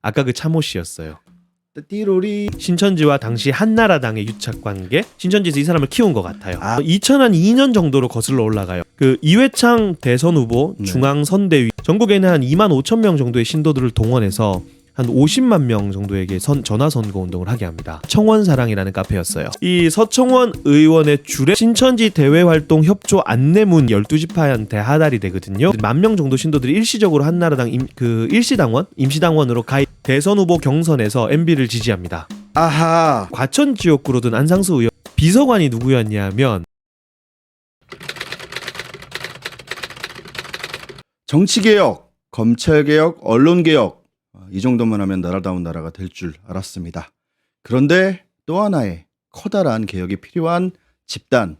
아까 그 차모 씨였어요. 띠로리. 신천지와 당시 한나라당의 유착관계, 신천지에서 이 사람을 키운 것 같아요. 2002년 정도로 거슬러 올라가요. 그 이회창 대선 후보 중앙선대위, 전국에는 한 2만 5천 명 정도의 신도들을 동원해서 한 50만 명 정도에게 전화 선거 운동을 하게 합니다. 청원사랑이라는 카페였어요. 이 서청원 의원의 주례 신천지 대외활동 협조 안내문 12지파한테 하달이 되거든요. 10,000명 정도 신도들이 일시적으로 한나라당 임시당원으로 가입, 대선 후보 경선에서 MB를 지지합니다. 아하. 과천 지역구로 든 안상수 의원 비서관이 누구였냐면 정치개혁, 검찰개혁, 언론개혁, 이 정도만 하면 나라다운 나라가 될 줄 알았습니다. 그런데 또 하나의 커다란 개혁이 필요한 집단,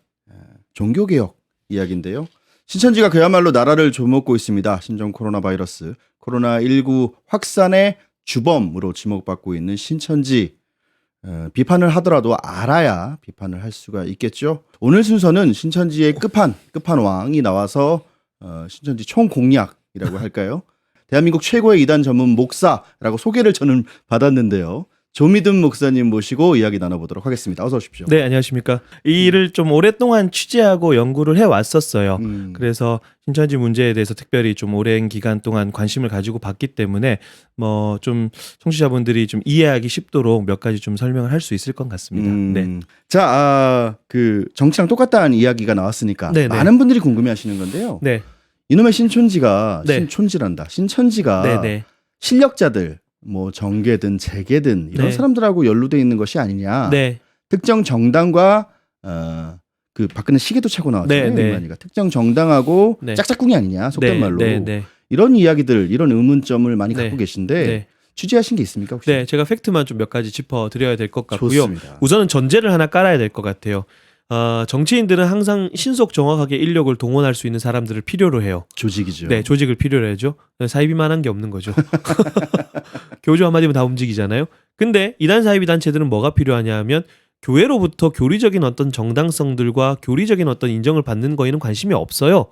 종교개혁 이야기인데요. 신천지가 그야말로 나라를 조먹고 있습니다. 신종 코로나 바이러스, 코로나19 확산의 주범으로 지목받고 있는 신천지, 비판을 하더라도 알아야 비판을 할 수가 있겠죠. 오늘 순서는 신천지의 끝판왕이 나와서 신천지 총공약이라고 할까요? 대한민국 최고의 이단 전문 목사라고 소개를 저는 받았는데요. 조미든 목사님 모시고 이야기 나눠보도록 하겠습니다. 어서 오십시오. 네, 안녕하십니까. 이 일을 좀 오랫동안 취재하고 연구를 해왔었어요. 그래서 신천지 문제에 대해서 특별히 좀 오랜 기간 동안 관심을 가지고 봤기 때문에 뭐 좀 청취자분들이 좀 이해하기 쉽도록 몇 가지 좀 설명을 할 수 있을 것 같습니다. 네. 자, 그 정치랑 똑같다는 이야기가 나왔으니까 네네. 많은 분들이 궁금해하시는 건데요. 네. 이놈의 신천지가 네. 신천지가 네네. 실력자들, 뭐 정계든 재계든 이런 네. 사람들하고 연루돼 있는 것이 아니냐. 네. 특정 정당과 그 박근혜 시계도 차고 나왔잖아요. 네, 네. 이만희가 특정 정당하고 네. 짝짝꿍이 아니냐 속된 네. 말로. 네. 이런 이야기들, 이런 의문점을 많이 네. 갖고 계신데 네. 취재하신 게 있습니까 혹시? 네, 제가 팩트만 좀 몇 가지 짚어드려야 될 것 같고요. 좋습니다. 우선은 전제를 하나 깔아야 될 것 같아요. 정치인들은 항상 신속 정확하게 인력을 동원할 수 있는 사람들을 필요로 해요. 조직이죠. 네, 조직을 필요로 해죠. 사이비만한 게 없는 거죠. 교주 한마디면 다 움직이잖아요. 근데 이단 사이비 단체들은 뭐가 필요하냐 하면 교회로부터 교리적인 어떤 정당성들과 교리적인 어떤 인정을 받는 거에는 관심이 없어요.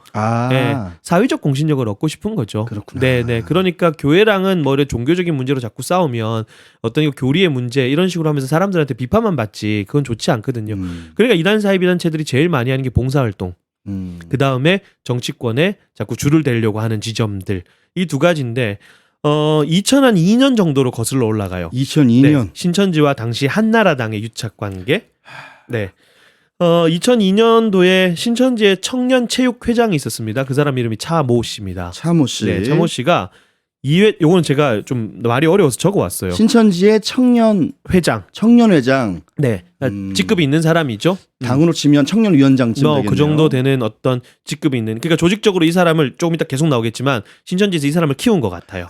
네, 사회적 공신력을 얻고 싶은 거죠. 그렇구나. 네. 그러니까 교회랑은 뭐 이런 종교적인 문제로 자꾸 싸우면 어떤 이거 교리의 문제 이런 식으로 하면서 사람들한테 비판만 받지 그건 좋지 않거든요. 그러니까 이단 사이비 단체들이 제일 많이 하는 게 봉사활동. 그 다음에 정치권에 자꾸 줄을 대려고 하는 지점들. 이 두 가지인데 2002년 정도로 거슬러 올라가요. 2002년. 네, 신천지와 당시 한나라당의 유착관계. 네. 2002년도에 신천지의 청년체육회장이 있었습니다. 그 사람 이름이 차모 씨입니다. 차모 씨. 네, 차모 씨가 요거는 제가 좀 말이 어려워서 적어왔어요. 신천지의 청년회장. 네, 직급이 있는 사람이죠. 당으로 치면 청년위원장쯤 되겠네요. 그 정도 되는 어떤 직급이 있는. 그러니까 조직적으로 이 사람을 조금 이따 계속 나오겠지만 신천지에서 이 사람을 키운 것 같아요.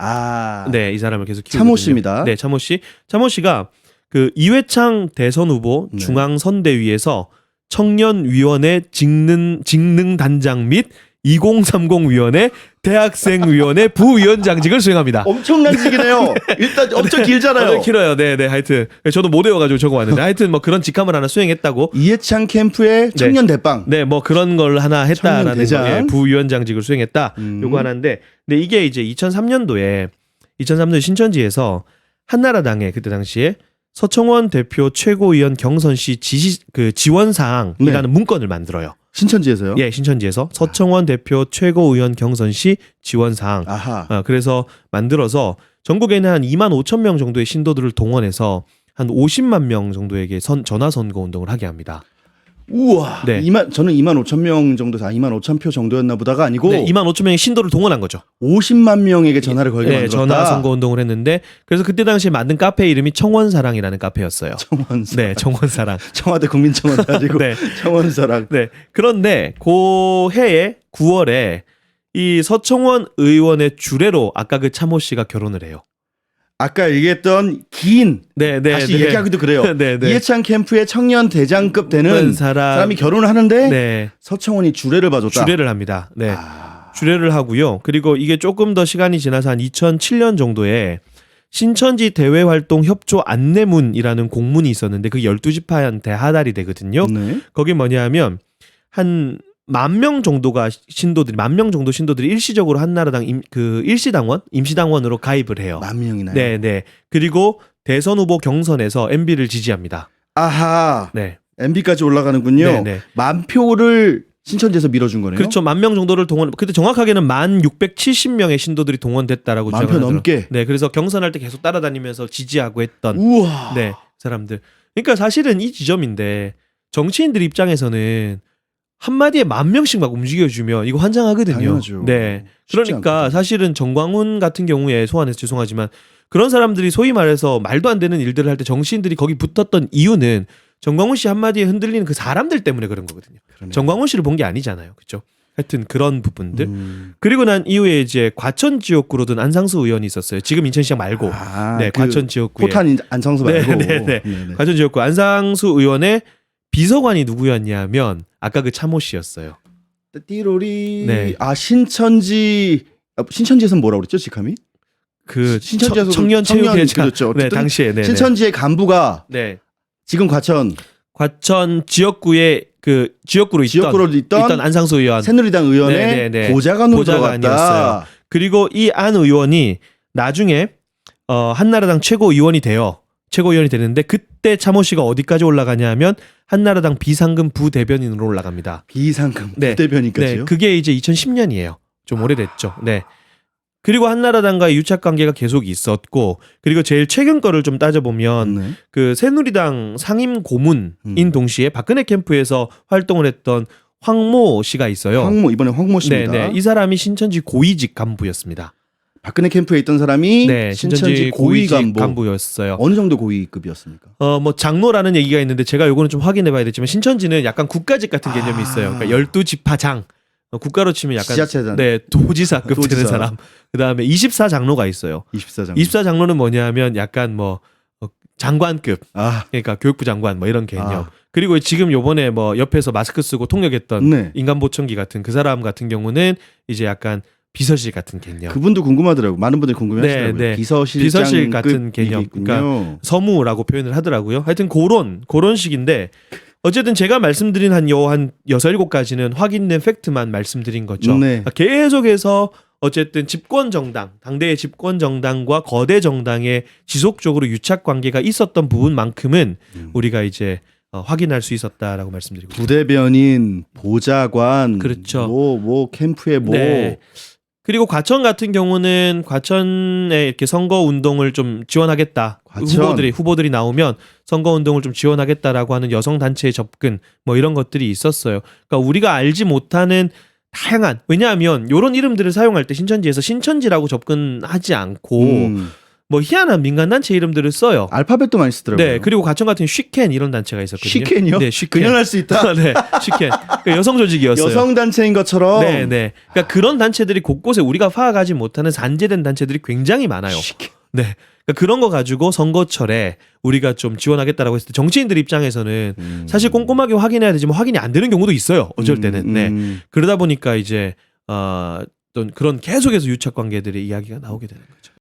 네, 이 사람을 계속 키우거든요. 차모 씨입니다. 네, 차모 씨. 차모 씨가 그 이회창 대선 후보 중앙선대위에서 청년위원회 직능단장 및 2030위원회 대학생위원회 부위원장직을 수행합니다. 엄청난 직이네요. 일단 엄청 길잖아요. 길어요. 네. 하여튼 저도 못 외워가지고 적어왔는데 하여튼 뭐 그런 직함을 하나 수행했다고. 이해창 캠프의 청년 대빵. 네, 뭐 그런 걸 하나 했다라는 거, 부위원장직을 수행했다. 요거 하나인데, 근데 이게 이제 2003년도에 신천지에서 한나라당의 그때 당시에 서청원 대표 최고위원 경선시 지원 사항이라는 문건을 만들어요. 신천지에서요? 예, 신천지에서 서청원 대표 최고위원 경선시 지원 사항. 그래서 만들어서 전국에는 한 2만 5천 명 정도의 신도들을 동원해서 한 50만 명 정도에게 전화 선거 운동을 하게 합니다. 우와. 네. 저는 2만 5천 명 정도, 2만 5천 표 정도였나 보다가 아니고. 네, 2만 5천 명의 신도를 동원한 거죠. 50만 명에게 전화를 걸게 만들었다. 전화 선거 운동을 했는데 그래서 그때 당시에 만든 카페 이름이 청원사랑이라는 카페였어요. 청원사랑. 네, 청원사랑. 청와대 국민청원 가지고 네. 청원사랑. 네. 그런데 그 해에 9월에 이 서청원 의원의 주례로 아까 그 차모 씨가 결혼을 해요. 아까 얘기했던 긴 다시 얘기하기도 그래요. 이해창 캠프의 청년 대장급 되는 사람이 결혼을 하는데 서청원이 주례를 봐줬다. 주례를 합니다. 네. 주례를 하고요. 그리고 이게 조금 더 시간이 지나서 한 2007년 정도에 신천지 대외활동 협조 안내문이라는 공문이 있었는데 그 12지파한테 하달이 되거든요. 거기 뭐냐면 한 만 명 정도가 신도들이 10,000명 정도 신도들이 일시적으로 한나라당 일시당원, 임시당원으로 가입을 해요. 10,000명이나요? 네, 네. 그리고 대선 후보 경선에서 MB를 지지합니다. 아하. 네. MB까지 올라가는군요. 네, 네. 10,000표를 신천지에서 밀어준 거네요. 그렇죠. 10,000명 정도를 동원. 그때 정확하게는 1670명의 신도들이 동원됐다라고 10,000표 주장을 넘게. 네, 그래서 경선할 때 계속 따라다니면서 지지하고 했던 우와. 네, 사람들. 그러니까 사실은 이 지점인데 정치인들 입장에서는 한마디에 10,000명씩 막 움직여주면 이거 환장하거든요. 당연하죠. 네. 쉽지 그러니까 않거든요. 사실은 정광훈 같은 경우에 소환해서 죄송하지만 그런 사람들이 소위 말해서 말도 안 되는 일들을 할 때 정치인들이 거기 붙었던 이유는 정광훈 씨 한마디에 흔들리는 그 사람들 때문에 그런 거거든요. 그러네요. 정광훈 씨를 본 게 아니잖아요. 그렇죠? 하여튼 그런 부분들. 음. 그리고 난 이후에 이제 과천 지역구로 든 안상수 의원이 있었어요. 지금 인천시장 말고. 아, 네, 그 과천 지역구에. 포탄 안성수 말고. 네, 네. 네네. 과천 지역구 안상수 의원의 비서관이 누구였냐면 아까 그 참호 씨였어요. 띠로리. 네. 아, 신천지에서는 뭐라고 그랬죠, 직함이? 그 신천지에서 청년 체육회장. 그렇죠. 네, 어쨌든 당시에. 네, 신천지의 간부가 네. 지금 과천 지역구에 그 지역구로 지역구로 있던 안상수 의원. 새누리당 의원의 네, 네, 네. 보좌관으로 보좌관이었어요. 들어갔다. 그리고 이 안 의원이 나중에 한나라당 최고위원이 돼요. 최고위원이 되는데 그때 참호 씨가 어디까지 올라가냐면 한나라당 비상금 부대변인으로 올라갑니다. 비상금 네. 부대변인까지요? 네, 그게 이제 2010년이에요. 좀 오래됐죠. 네. 그리고 한나라당과의 유착 관계가 계속 있었고, 그리고 제일 최근 거를 좀 따져보면 네. 그 새누리당 상임 고문인 동시에 박근혜 캠프에서 활동을 했던 황모 씨가 있어요. 이번에 황모 씨입니다. 네, 네. 이 사람이 신천지 고위직 간부였습니다. 박근혜 캠프에 있던 사람이 네, 신천지 고위 간부. 간부였어요. 어느 정도 고위급이었습니까? 뭐 장로라는 얘기가 있는데 제가 요거는 좀 확인해봐야 되지만 신천지는 약간 국가직 같은 개념이 있어요. 그러니까 12지파장, 국가로 치면 약간 지자체장. 네, 도지사급 되는 도지사. 사람. 그다음에 24장로가 있어요. 24장. 24장로는 뭐냐면 약간 뭐 장관급, 아, 그러니까 교육부 장관 뭐 이런 개념. 아. 그리고 지금 요번에 뭐 옆에서 마스크 쓰고 통역했던 네. 인간보청기 같은 그 사람 같은 경우는 이제 약간 비서실 같은 개념. 그분도 궁금하더라고요. 많은 분들이 궁금해하시더라고요. 네, 네. 비서실 같은 개념. 그러니까 서무라고 표현을 하더라고요. 하여튼 그런 식인데 어쨌든 제가 말씀드린 한 6-7가지는 확인된 팩트만 말씀드린 거죠. 네. 계속해서 어쨌든 집권 정당, 당대의 집권 정당과 거대 정당의 지속적으로 유착 관계가 있었던 부분만큼은 우리가 이제 확인할 수 있었다라고 말씀드리고 부대변인, 보좌관, 그렇죠. 뭐 캠프에 뭐 네. 그리고 과천 같은 경우는 과천에 이렇게 선거 운동을 좀 지원하겠다. 과천. 후보들이 나오면 선거 운동을 좀 지원하겠다라고 하는 여성 단체의 접근 뭐 이런 것들이 있었어요. 그러니까 우리가 알지 못하는 다양한, 왜냐하면 이런 이름들을 사용할 때 신천지에서 신천지라고 접근하지 않고 뭐 희한한 민간단체 이름들을 써요. 알파벳도 많이 쓰더라고요. 네, 그리고 과천 같은 쉬켄 이런 단체가 있었거든요. 쉬켄이요? 네, 쉬켄. 그냥 할 수 있다. 네, 쉬켄. 그러니까 여성 조직이었어요. 여성 단체인 것처럼. 네, 네. 그러니까 그런 단체들이 곳곳에 우리가 파악하지 못하는 산재된 단체들이 굉장히 많아요. 쉬켄. 네. 그러니까 그런 거 가지고 선거철에 우리가 좀 지원하겠다라고 했을 때 정치인들 입장에서는 사실 꼼꼼하게 확인해야 되지만 확인이 안 되는 경우도 있어요. 어쩔 때는. 네. 그러다 보니까 이제 어떤 그런 계속해서 유착 관계들의 이야기가 나오게 되는 거죠.